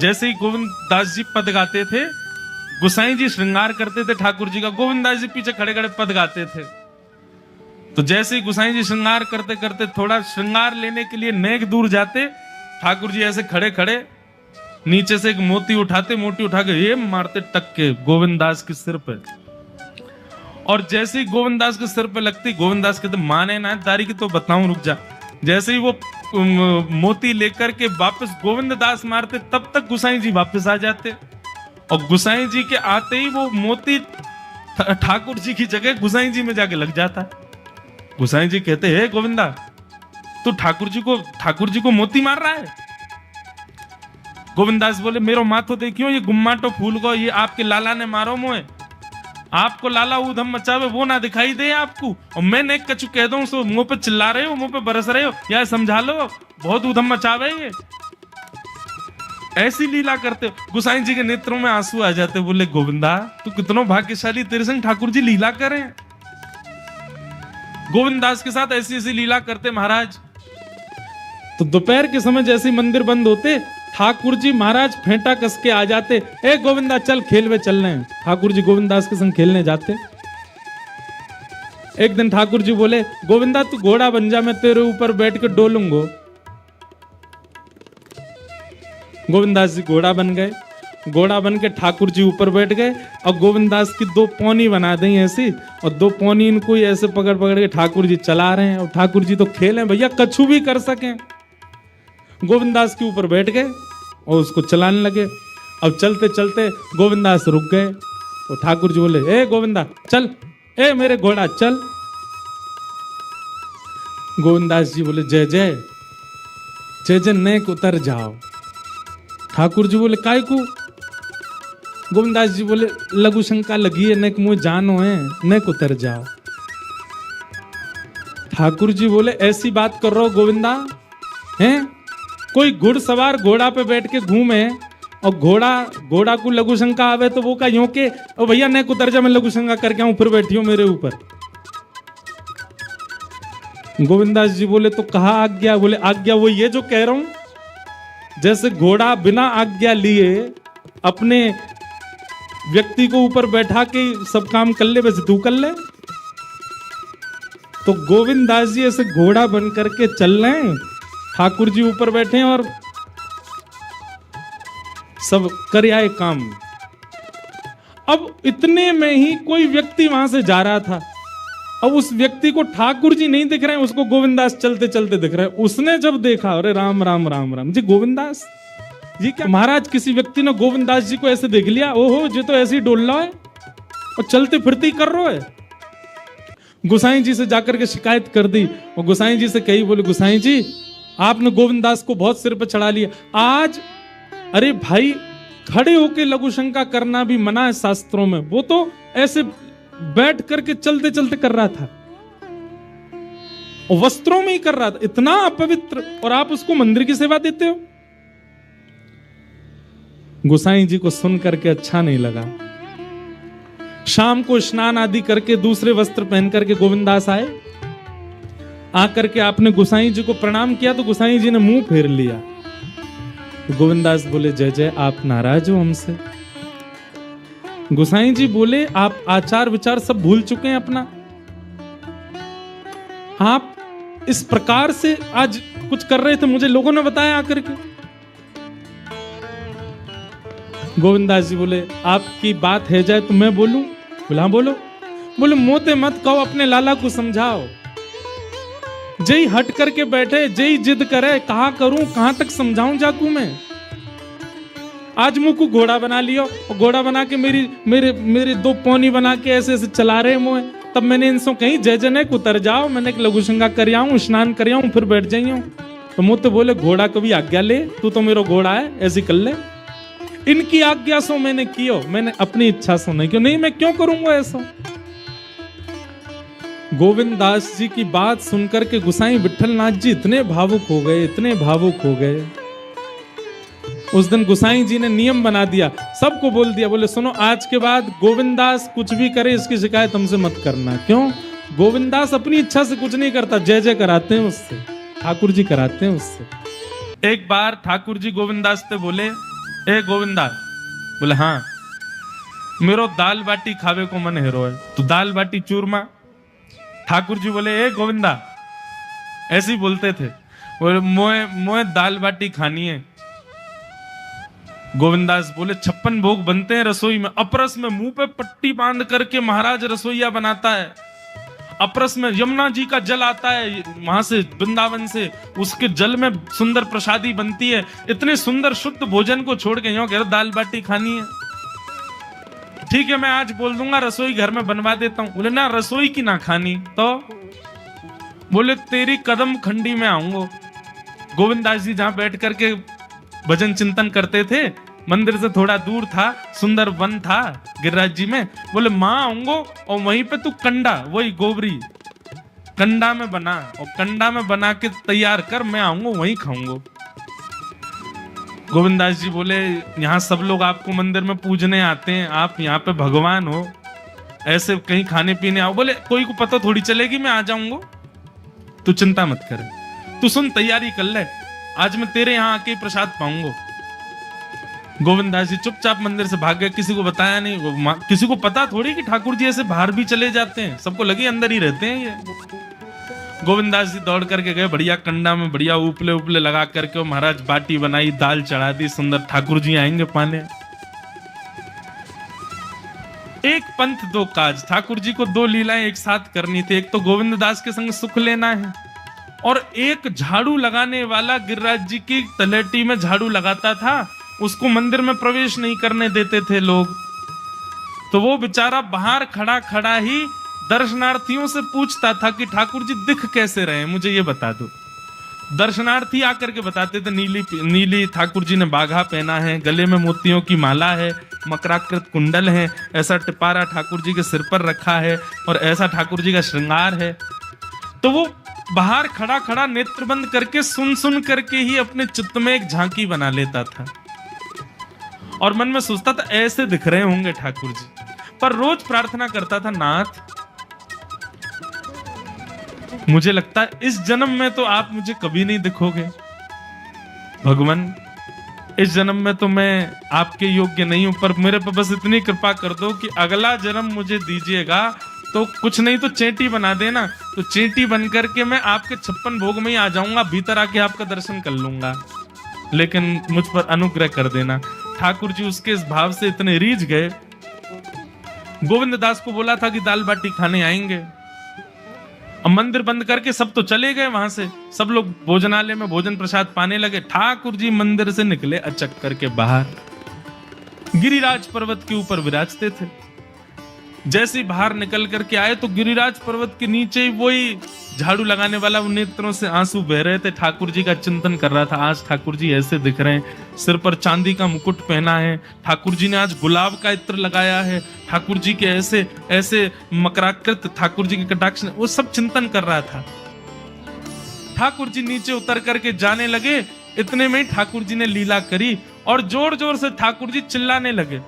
जैसे ही गोविंद दास जी पद गाते थे, गोसाई जी श्रृंगार करते थे ठाकुर जी का, गोविंद दास जी पीछे खड़े खड़े पद गाते थे। तो जैसे ही गोसाई जी श्रृंगार करते करते थोड़ा श्रृंगार लेने के लिए नेक दूर जाते, ठाकुर जी ऐसे खड़े खड़े नीचे से एक मोती उठाते, मोती उठा के ये मारते टक के गोविंद दास के सिर पे। और जैसे ही गोविंद दास के सिर पे लगती, गोविंद दास कहते माने ना तारी की तो बताऊं, रुक जा। जैसे ही वो मोती लेकर के वापस गोविंद दास मारते, तब तक गोसाई जी वापस आ जाते। और गोसाई जी के आते ही वो मोती ठाकुर जी की जगह गोसाई जी में जाके लग जाता। गोसाई जी कहते हे गोविंदा, तू ठाकुर जी को मोती मार रहा है? गोविंद दास बोले मेरो माथो देखियो, ये गुम्माटो फूल को ये आपके लाला ने मारो मोए। आपको लाला ऊधम मचावे वो ना दिखाई दे आपको, और मैं नेक कछु कह दूं सो मुंह पे चिल्ला रहे हो, मुंह पे बरस रहे हो, या समझा लो बहुत ऊधम मचावे ये। ऐसी लीला करते हो। गोसाई जी के नेत्रों में आंसू आ जाते, बोले गोविंदा तू कितना भाग्यशाली, तेरे संग ठाकुर जी लीला करें। गोविंद दास के साथ ऐसी ऐसी लीला करते महाराज। तो दोपहर के समय जैसे ही मंदिर बंद होते, ठाकुर जी महाराज फेंटा कस के आ जाते, ए गोविंदा चल खेल में चल रहे हैं। ठाकुर जी गोविंद दास के संग खेलने जाते। एक दिन ठाकुर जी बोले गोविंदा तू घोड़ा बन जा, मैं तेरे ऊपर बैठ के डोलूंगा। गोविंद दास जी घोड़ा बन गए। घोड़ा बन के ठाकुर जी ऊपर बैठ गए, और गोविंद दास की दो पौनी बना दी ऐसी, और दो पौनी इनको ऐसे पकड़ पकड़ के ठाकुर जी चला रहे हैं। और ठाकुर जी तो खेले भैया, कछु भी कर सकें। गोविंद दास के ऊपर बैठ गए और उसको चलाने लगे। अब चलते चलते गोविंद दास रुक गए, और ठाकुर जी बोले ए गोविंदा चल, ए मेरे घोड़ा चल। गोविंद दास जी बोले जय जय जय जय, नेक उतर जाओ। ठाकुर जी बोले काय को? गोविंद दास जी बोले लघु शंका लगी है, नेक मुझे जानो है, नेक उतर जाओ। ठाकुर जी बोले ऐसी बात कर रहे हो गोविंदा हैं? कोई घुड़सवार घोड़ा पे बैठ के घूमे, और घोड़ा को लघु शंका आवे तो वो का यूं के ओ भैया नेक उतर जा, मैं लघु शंका करके आऊं, फिर बैठी हो मेरे ऊपर। गोविंद दास जी बोले तो कहा आज्ञा? बोले आज्ञा वो ये जो कह रहा हूं, जैसे घोड़ा बिना आज्ञा लिए अपने व्यक्ति को ऊपर बैठा के सब काम कर ले, वैसे तू कर ले। तो गोविंद दास जी ऐसे घोड़ा बन करके चल रहे हैं, ठाकुर जी ऊपर बैठे हैं और सब कर आए काम। अब इतने में ही कोई व्यक्ति वहां से जा रहा था। अब उस व्यक्ति को ठाकुर जी नहीं दिख रहे हैं, उसको गोविंद दास चलते चलते दिख रहे हैं। उसने जब देखा, अरे राम राम राम राम जी, गोविंद दास जी क्या महाराज? किसी व्यक्ति ने गोविंद दास जी को ऐसे देख लिया, ओहो जी तो ऐसे ही डोल रहा है और चलते फिरते ही कर रहा है। गोसाई जी से जाकर के शिकायत कर दी, और गोसाई जी से कही, बोले गोसाई जी आपने गोविंद दास को बहुत सिर पर चढ़ा लिया आज। अरे भाई खड़े होके लघु शंका करना भी मना है शास्त्रों में, वो तो ऐसे बैठ करके चलते चलते कर रहा था, और वस्त्रों में ही कर रहा था, इतना अपवित्र, और आप उसको मंदिर की सेवा देते हो। गोसाई जी को सुन करके अच्छा नहीं लगा। शाम को स्नान आदि करके दूसरे वस्त्र पहन करके गोविंद दास आए। आकर के आपने गोसाई जी को प्रणाम किया, तो गोसाई जी ने मुंह फेर लिया। तो गोविंद दास बोले जय जय, आप नाराज हो हमसे? गोसाई जी बोले आप आचार विचार सब भूल चुके हैं अपना। आप इस प्रकार से आज कुछ कर रहे थे, मुझे लोगों ने बताया आकर के। गोविंद दास जी बोले आपकी बात है जाए तो मैं बोलूं? बोला हाँ बोलो। बोले मोते मत कहो, अपने लाला को समझाओ। जय हट करके बैठे, जय जिद करे, कहा करूं, कहां तक समझाऊं जाकू मैं? आज मुंह को घोड़ा बना लियो, और घोड़ा बना के मेरे दो पौनी बना के ऐसे ऐसे चला रहे मुंह। तब मैंने इनसे कही जय जय को उतर जाओ, मैंने लघु शंका कर आऊं, स्नान कर आऊं, फिर बैठ जाइयो। तो मुझे बोले घोड़ा कभी आज्ञा ले, तू तो मेरा घोड़ा है, ऐसी कर ले। इनकी आज्ञा सो मैंने कियो, मैंने अपनी इच्छा सो नहीं क्यों? नहीं मैं क्यों करूंगा ऐसा? गोविंद दास जी की बात सुनकर के गोसाई विठल नाथ जी इतने भावुक हो गए, इतने भावुक हो गए। उस दिन गोसाई जी ने नियम बना दिया, सबको बोल दिया, बोले सुनो आज के बाद गोविंद दास कुछ भी करे इसकी शिकायत हमसे मत करना। क्यों? गोविंद दास अपनी इच्छा से कुछ नहीं करता, जय जय कराते हैं उससे, ठाकुर जी कराते हैं उससे। एक बार ठाकुर जी गोविंद दास से बोले ए गोविंदा, बोले हाँ, मेरो दाल बाटी खावे को मन हेरो है, तो दाल बाटी चूरमा। ठाकुर जी बोले ए गोविंदा, ऐसे ही बोलते थे, बोले मोए मोए दाल बाटी खानी है। गोविंदास बोले 56 भोग बनते हैं रसोई में, अपरस में मुंह पे पट्टी बांध करके महाराज रसोईया बनाता है। अपरस में यमुना जी का जल आता है वहां से, वृंदावन से, उसके जल में सुंदर प्रसादी बनती है। इतने सुंदर शुद्ध भोजन को छोड़ के यूं कह रहे दाल बाटी खानी है। ठीक है, मैं आज बोल दूंगा रसोई घर में बनवा देता हूं। बोले ना, रसोई की ना खानी तो। बोले तेरी कदम खंडी में आऊंगा। गोविंदास जी जहां बैठ करके भजन चिंतन करते थे, मंदिर से थोड़ा दूर था, सुंदर वन था गिरिराज जी में। बोले मां आऊंगो और वहीं पे तू कंडा, वही गोबरी कंडा में बना, और कंडा में बना के तैयार कर, मैं आऊंगा वहीं खाऊंगा। गोविंदास जी बोले यहाँ सब लोग आपको मंदिर में पूजने आते हैं, आप यहाँ पे भगवान हो, ऐसे कहीं खाने पीने आओ। बोले कोई को पता थोड़ी चलेगी, मैं आ जाऊंगा, तू चिंता मत कर, तू सुन तैयारी कर ले, आज मैं तेरे यहाँ आके प्रसाद पाऊंगा। गोविंदास जी चुपचाप मंदिर से भाग गए, किसी को बताया नहीं। किसी को पता थोड़ी कि ठाकुर जी ऐसे बाहर भी चले जाते हैं, सबको लगे अंदर ही रहते हैं ये। गोविंदास जी दौड़ करके गए, बढ़िया कंडा में बढ़िया उपले उपले लगा करके महाराज बाटी बनाई, दाल चढ़ा दी, सुंदर ठाकुर जी आएंगे पाने। एक पंथ दो काज, ठाकुर जी को दो लीलाएं एक साथ करनी थी। एक तो गोविंद दास के संग सुख लेना है, और एक झाड़ू लगाने वाला गिरिराज जी की तलेटी में झाड़ू लगाता था, उसको मंदिर में प्रवेश नहीं करने देते थे लोग। तो वो बेचारा बाहर खड़ा खड़ा ही दर्शनार्थियों से पूछता था कि ठाकुर जी दिख कैसे रहे, मुझे ये बता दो। दर्शनार्थी आकर के बताते थे नीली ठाकुर जी ने बाघा पहना है, गले में मोतियों की माला है, मकराकृत कुंडल है, ऐसा टिपारा ठाकुर जी के सिर पर रखा है, और ऐसा ठाकुर जी का श्रृंगार है। तो वो बाहर खड़ा खड़ा नेत्र बंद करके सुन सुन करके ही अपने चित्त में एक झांकी बना लेता था, और मन में सोचता था ऐसे दिख रहे होंगे ठाकुर जी। पर रोज प्रार्थना करता था, नाथ मुझे लगता है इस जन्म में तो आप मुझे कभी नहीं दिखोगे, भगवान इस जन्म में तो मैं आपके योग्य नहीं हूं, पर मेरे पर बस इतनी कृपा कर दो कि अगला जन्म मुझे दीजिएगा, तो कुछ नहीं तो चेंटी बना देना, तो चेंटी बन करके मैं आपके 56 भोग में ही आ जाऊंगा, भीतर आके आपका दर्शन कर लूंगा, लेकिन मुझ पर अनुग्रह कर देना। ठाकुर जी उसके इस भाव से इतने रीझ गए। गोविंद दास को बोला था कि दाल बाटी खाने आएंगे, अब मंदिर बंद करके सब तो चले गए वहां से, सब लोग भोजनालय में भोजन प्रसाद पाने लगे। ठाकुर जी मंदिर से निकले अचक करके बाहर, गिरिराज पर्वत के ऊपर विराजते थे। जैसे ही बाहर निकल करके आए तो गिरिराज पर्वत के नीचे ही वही झाड़ू लगाने वाला नेत्रों से आंसू बह रहे थे, ठाकुर जी का चिंतन कर रहा था। आज ठाकुर जी ऐसे दिख रहे हैं, सिर पर चांदी का मुकुट पहना है, ठाकुर जी ने आज गुलाब का इत्र लगाया है, ठाकुर जी के ऐसे ऐसे मकराकृत ठाकुर जी के कटाक्ष, वो सब चिंतन कर रहा था। ठाकुर जी नीचे उतर करके जाने लगे, इतने में ठाकुर जी ने लीला करी और जोर जोर से ठाकुर जी चिल्लाने लगे,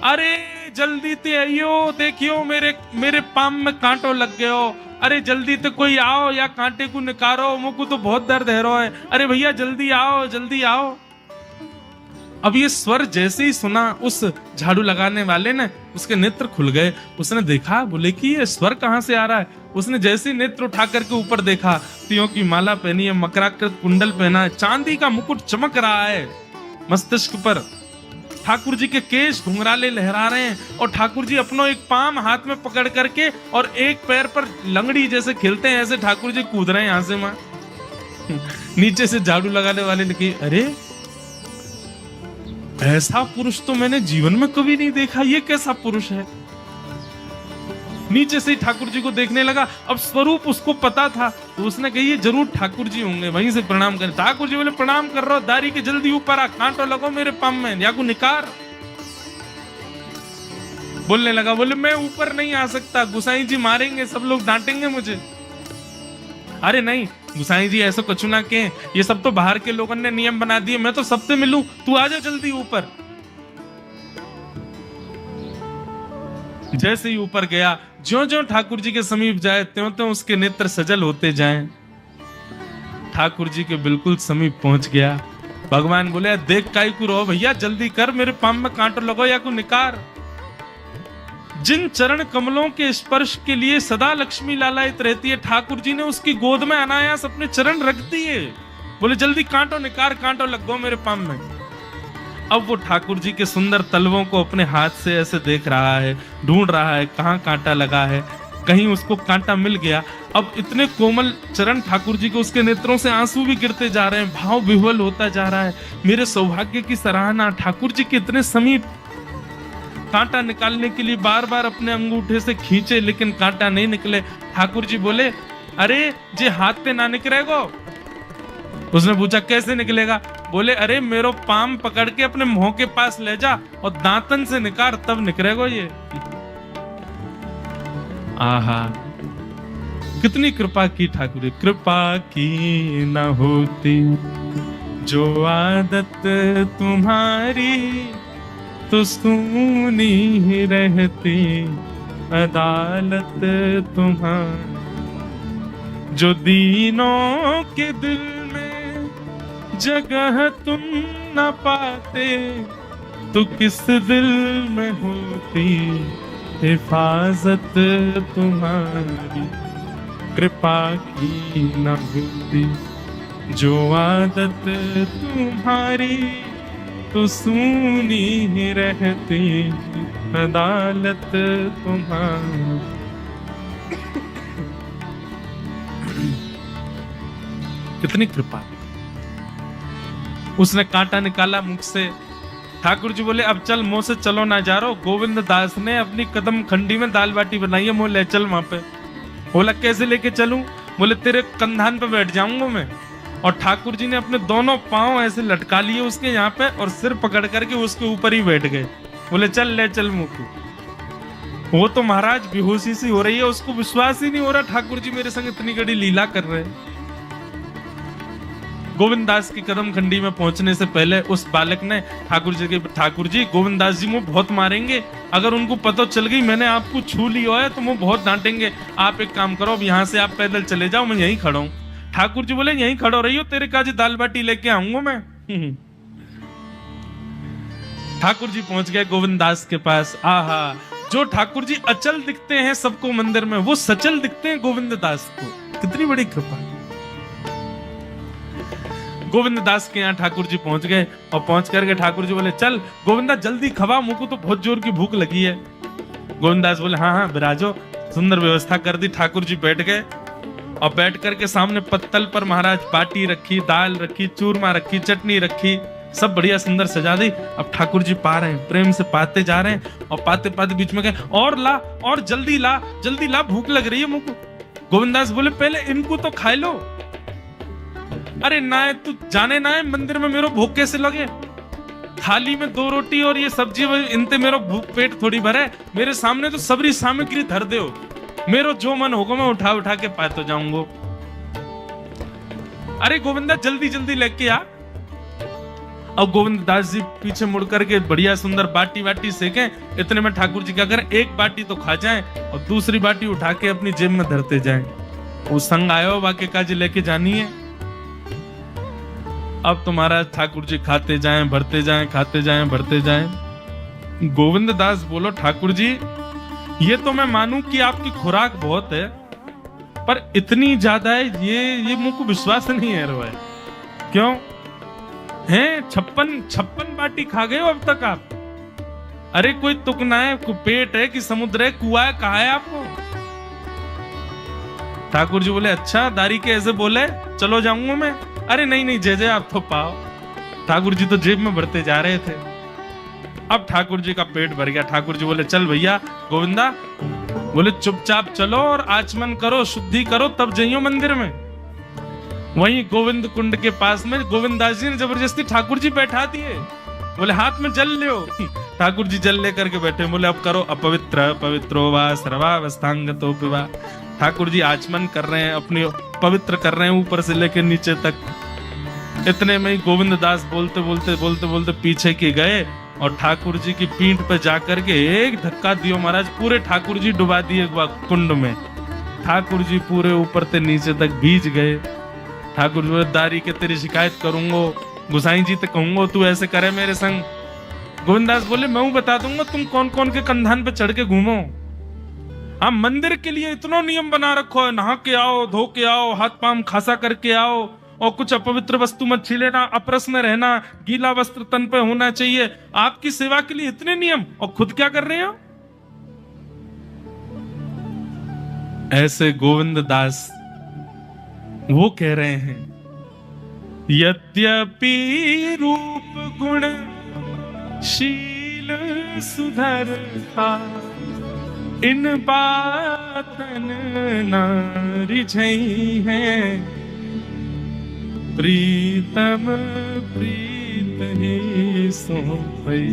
अरे जल्दी ते आइयो, देखियो मेरे पाम में कांटो लग गयो, अरे जल्दी ते कोई आओ या कांटे को निकारो, मुझको तो बहुत दर्द है रो है, अरे भैया जल्दी आओ जल्दी आओ। अब ये स्वर जैसे ही सुना उस झाड़ू लगाने वाले ने, उसके नेत्र खुल गए। उसने देखा, बोले कि ये स्वर कहां से आ रहा है। उसने जैसे ही नेत्र उठा करके ऊपर देखा, तियों की माला पहनी है, मकराकृत कुंडल पहना है, चांदी का मुकुट चमक रहा है मस्तिष्क पर, ठाकुर जी के केश घुंघराले लहरा रहे हैं, और ठाकुर जी अपनो एक पाम हाथ में पकड़ करके और एक पैर पर लंगड़ी जैसे खेलते हैं, ऐसे ठाकुर जी कूद रहे हैं यहां से वहां। नीचे से झाड़ू लगाने वाले ने कहा, अरे ऐसा पुरुष तो मैंने जीवन में कभी नहीं देखा, ये कैसा पुरुष है। नीचे से ही ठाकुर जी को देखने लगा। अब स्वरूप उसको पता था, तो उसने कही ये जरूर ठाकुर जी होंगे, वहीं से प्रणाम करें। ठाकुर जी बोले प्रणाम कर रहा हूं, दारी के जल्दी ऊपर आ, कांटो लगो मेरे पम में, या को निकार। बोलने लगा, बोले मैं ऊपर नहीं आ सकता, गुसाई जी मारेंगे, सब लोग डांटेंगे मुझे। अरे नहीं गुसाई जी ऐसा कुछ ना के, ये सब तो बाहर के लोगों ने नियम बना दिए, मैं तो सबसे मिलूं, तू आ जा जल्दी ऊपर। जैसे ही ऊपर गया, ज्यों-ज्यों ठाकुर जी के समीप जाए त्यों-त्यों उसके नेत्र सजल होते जाएं। ठाकुर जी के बिल्कुल समीप पहुंच गया भगवान बोले देख काई को रो भैया, जल्दी कर, मेरे पाम में कांटो लगो या को निकार। जिन चरण कमलों के स्पर्श के लिए सदा लक्ष्मी लालायित रहती है, ठाकुर जी ने उसकी गोद में अनायास अपने चरण रख दिए। बोले जल्दी कांटो निकार, कांटो लग गो मेरे पाम में। अब वो ठाकुर जी के सुंदर तलवों को अपने हाथ से ऐसे देख रहा है, ढूंढ रहा है कहाँ कांटा लगा है, कहीं उसको कांटा मिल गया। अब इतने कोमल चरण ठाकुर जी के, उसके नेत्रों से आंसू भी गिरते जा रहे हैं, भाव विह्वल होता जा रहा है। मेरे सौभाग्य की सराहना, ठाकुर जी के इतने समीप। कांटा निकालने के लिए बार बार अपने अंगूठे से खींचे, लेकिन कांटा नहीं निकले। ठाकुर जी बोले अरे जे हाथ पे ना निकलेगो। उसने पूछा कैसे निकलेगा? बोले अरे मेरो पाम पकड़ के अपने मुंह के पास ले जा और दांतन से निकाल, तब निकलेगो ये। आहा, कितनी कृपा की ठाकुर। कृपा की न होती जो आदत तुम्हारी, तो सुनी ही रहती अदालत तुम्हारी। जो दीनों के दिल में जगह तुम न पाते, तो किस दिल में होती हिफाजत तुम्हारी। कृपा की न होती जो आदत तुम्हारी, तो सुनी ही रहती अदालत तुम्हारी। कितनी कृपा। उसने कांटा निकाला मुख से। ठाकुर जी बोले अब चल, मुंह से चलो ना जा रहो। गोविंद दास ने अपनी कदम खंडी में दाल बाटी बनाई है, मुंह ले चल वहां पे। बोला कैसे लेके चलूं? बोले तेरे कंधान पे बैठ जाऊंगा मैं। और ठाकुर जी ने अपने दोनों पांव ऐसे लटका लिए उसके यहाँ पे और सिर पकड़ करके उसके ऊपर ही बैठ गए। बोले चल ले चल मुझको। वो तो महाराज बेहोशी सी हो रही है, उसको विश्वास ही नहीं हो रहा ठाकुर जी मेरे संग इतनी बड़ी लीला कर रहे हैं। गोविंद दास की कदम खंडी में पहुंचने से पहले उस बालक ने ठाकुर जी गोविंद दास जी मुझे बहुत मारेंगे, अगर उनको पता चल गई मैंने आपको छू लिया है तो मुझे बहुत डांटेंगे। आप एक काम करो, अब यहाँ से आप पैदल चले जाओ, मैं यहीं खड़ा हूं। ठाकुर जी बोले यहीं खड़ो रही हो, तेरे काजी दाल बाटी लेके आऊंगा मैं। ठाकुर जी पहुंच गए गोविंद दास के पास। आहा, जो ठाकुर जी अचल दिखते हैं सबको मंदिर में, वो सचल दिखते हैं गोविंद दास को। कितनी बड़ी कृपा। गोविंद दास के यहाँ ठाकुर जी पहुंच गए और पहुंच करके ठाकुर जी बोले चल गोविंदा जल्दी खवा, मुझको तो बहुत जोर की भूख लगी है। गोविंद दास बोले हाँ हाँ विराजो। सुंदर व्यवस्था कर दी। ठाकुर जी बैठ गए और बैठ करके सामने पत्तल पर महाराज बाटी रखी, दाल रखी, चूरमा रखी, चटनी रखी, सब बढ़िया सुंदर सजा दी। अब ठाकुर जी पा रहे हैं, प्रेम से पाते जा रहे हैं और पाते पाते बीच में गए और ला और जल्दी ला, भूख लग रही है मुझको। गोविंदास बोले पहले इनको तो खा लो। अरे ना तू जाने ना है मंदिर में मेरो भूख कैसे लगे? थाली में 2 रोटी और ये सब्जी, इनते मेरो भूख पेट थोड़ी भरे। मेरे सामने तो सबरी सामग्री धर दो, मेरो जो मन होगा मैं उठा उठा के पाते जाऊंगा। अरे गोविंदा जल्दी जल्दी लेके आ। अब गोविंद दास जी पीछे मुड़ करके बढ़िया सुंदर बाटी वाटी सेके। इतने में ठाकुर जी क्या करें, एक बाटी तो खा जाएं और दूसरी बाटी उठा के अपनी जेब में धरते जाएं। वो संग आयो बाकी काजी लेके जानी है। अब तो महाराज ठाकुर जी खाते जाएं भरते जाएं, खाते जाएं भरते जाएं। गोविंद दास बोलो ठाकुर जी ये तो मैं मानूं कि आपकी खुराक बहुत है, पर इतनी ज्यादा है ये मुझको विश्वास नहीं है रहा है। क्यों हैं 56 बाटी खा गए हो अब तक आप? अरे कोई तुकना है, कोई पेट है कि समुद्र है, कुआ है, कहा है आपको? ठाकुर जी बोले अच्छा दारी के ऐसे बोले, चलो जाऊंगा मैं। अरे नहीं जय आप तो पाओ। ठाकुर जी तो जेब में भरते जा रहे थे। अब ठाकुर जी का पेट भर गया। ठाकुर जी बोले चल भैया गोविंदा, बोले चुपचाप चलो और आचमन करो, शुद्धि करो, तब जाइयो मंदिर में। वहीं गोविंद कुंड के पास में गोविंद दास जी ने जबरदस्ती ठाकुर जी बैठा दिए। बोले हाथ में जल ले। ठाकुर जी जल लेकर के बैठे। बोले अब करो अपवित्र पवित्रो वा सर्वावस्थांगतो पिवा। ठाकुर जी आचमन कर रहे हैं, अपनी पवित्र कर रहे हैं ऊपर से लेकर नीचे तक। इतने में ही गोविंद दास बोलते बोलते पीछे के गए और ठाकुर जी की पीठ पे जाकर के एक धक्का दियो महाराज, पूरे ठाकुर जी डुबा दिए कुंड में। ठाकुर जी पूरे ऊपर से नीचे तक भीज गए। ठाकुर जी दारी के तेरी शिकायत करूंगो, गुसाई जी तो कहूंगा तू ऐसे करे मेरे संग। गोविंदास बोले मैं बता दूंगा तुम कौन कौन के कंधान पे चढ़ के घूमो। हम मंदिर के लिए इतना नियम बना रखो है, नहा के आओ, धो के आओ, हाथ पांव खासा करके आओ, और कुछ अपवित्र वस्तु मत छीलेना, अपरस में रहना, गीला वस्त्र तन पे होना चाहिए। आपकी सेवा के लिए इतने नियम, और खुद क्या कर रहे हो? ऐसे गोविंद दास वो कह रहे हैं, यद्यपि रूप गुण शील सुधरता, इन बातन न रिझई है, प्रीतम प्रीत ही सो पई।